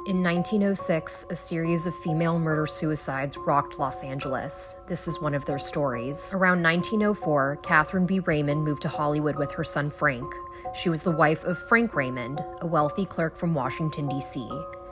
In 1906, a series of female murder-suicides rocked Los Angeles. This is one of their stories. Around 1904, Catherine B. Raymond moved to Hollywood with her son Frank. She was the wife of Frank Raymond, a wealthy clerk from Washington, D.C.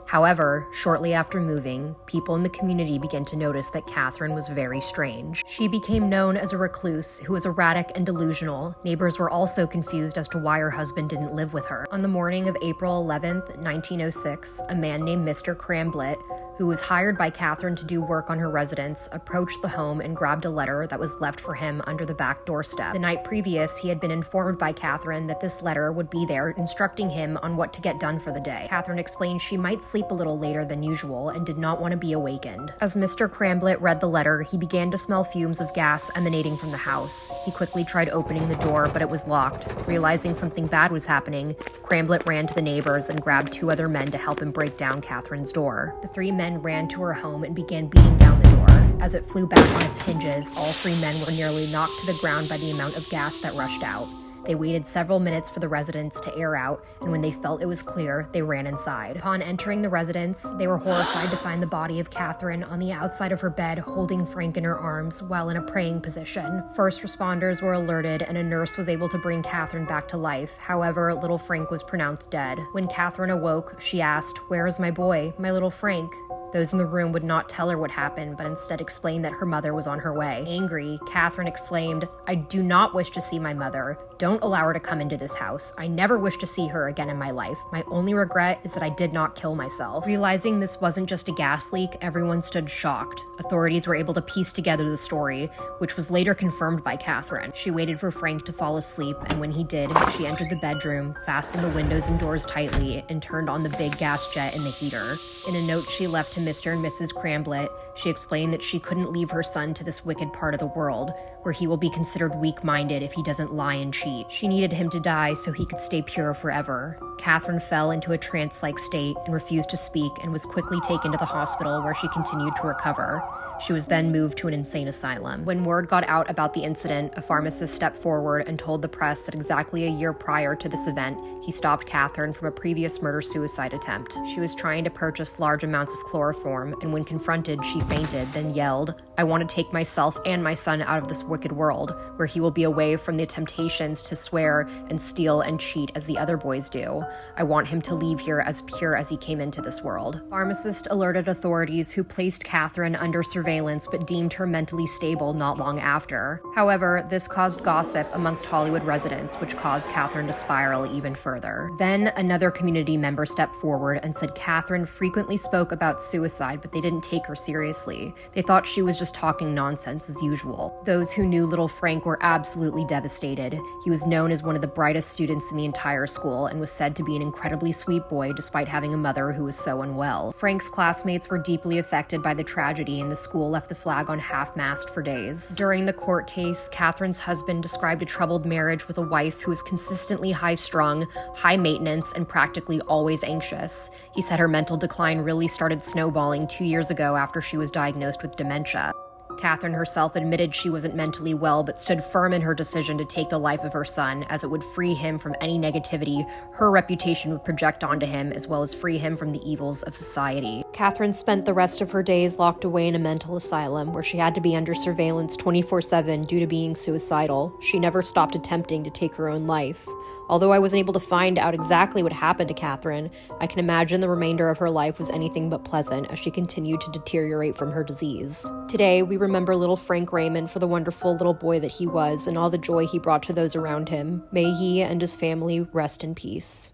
However, shortly after moving, people in the community began to notice that Catherine was very strange. She became known as a recluse who was erratic and delusional. Neighbors were also confused as to why her husband didn't live with her. On the morning of April 11th, 1906, a man named Mr. Cramblett, who was hired by Catherine to do work on her residence, approached the home and grabbed a letter that was left for him under the back doorstep. The night previous, he had been informed by Catherine that this letter would be there, instructing him on what to get done for the day. Catherine explained she might sleep a little later than usual and did not want to be awakened. As Mr. Cramblett read the letter, he began to smell fumes of gas emanating from the house. He quickly tried opening the door, but it was locked. Realizing something bad was happening, Cramblett ran to the neighbors and grabbed two other men to help him break down Catherine's door. The three men ran to her home and began beating down the door. As it flew back on its hinges, all three men were nearly knocked to the ground by the amount of gas that rushed out. They waited several minutes for the residence to air out, and when they felt it was clear, they ran inside. Upon entering the residence, they were horrified to find the body of Catherine on the outside of her bed, holding Frank in her arms while in a praying position. First responders were alerted, and a nurse was able to bring Catherine back to life. However, little Frank was pronounced dead. When Catherine awoke, she asked, "Where is my boy, my little Frank?" Those in the room would not tell her what happened, but instead explained that her mother was on her way. Angry, Catherine exclaimed, "I do not wish to see my mother. Don't allow her to come into this house. I never wish to see her again in my life. My only regret is that I did not kill myself." Realizing this wasn't just a gas leak, everyone stood shocked. Authorities were able to piece together the story, which was later confirmed by Catherine. She waited for Frank to fall asleep, and when he did, she entered the bedroom, fastened the windows and doors tightly, and turned on the big gas jet in the heater. In a note she left to Mr. and Mrs. Cramblett, she explained that she couldn't leave her son to this wicked part of the world, where he will be considered weak-minded if he doesn't lie and cheat. She needed him to die so he could stay pure forever. Catherine fell into a trance-like state and refused to speak and was quickly taken to the hospital where she continued to recover. She was then moved to an insane asylum. When word got out about the incident, a pharmacist stepped forward and told the press that exactly a year prior to this event, he stopped Catherine from a previous murder-suicide attempt. She was trying to purchase large amounts of chloroform, and when confronted, she fainted, then yelled, "I want to take myself and my son out of this wicked world, where he will be away from the temptations to swear and steal and cheat as the other boys do. I want him to leave here as pure as he came into this world." Pharmacist alerted authorities, who placed Catherine under surveillance but deemed her mentally stable not long after. However, this caused gossip amongst Hollywood residents, which caused Catherine to spiral even further. Then another community member stepped forward and said Catherine frequently spoke about suicide, but they didn't take her seriously. They thought she was just talking nonsense as usual. Those who knew little Frank were absolutely devastated. He was known as one of the brightest students in the entire school and was said to be an incredibly sweet boy despite having a mother who was so unwell. Frank's classmates were deeply affected by the tragedy, and the school left the flag on half-mast for days. During the court case, Catherine's husband described a troubled marriage with a wife who was consistently high-strung, high-maintenance, and practically always anxious. He said her mental decline really started snowballing 2 years ago after she was diagnosed with dementia. Catherine herself admitted she wasn't mentally well, but stood firm in her decision to take the life of her son, as it would free him from any negativity her reputation would project onto him, as well as free him from the evils of society. Catherine spent the rest of her days locked away in a mental asylum, where she had to be under surveillance 24/7 due to being suicidal. She never stopped attempting to take her own life. Although I wasn't able to find out exactly what happened to Catherine, I can imagine the remainder of her life was anything but pleasant as she continued to deteriorate from her disease. Today, we remember little Frank Raymond for the wonderful little boy that he was and all the joy he brought to those around him. May he and his family rest in peace.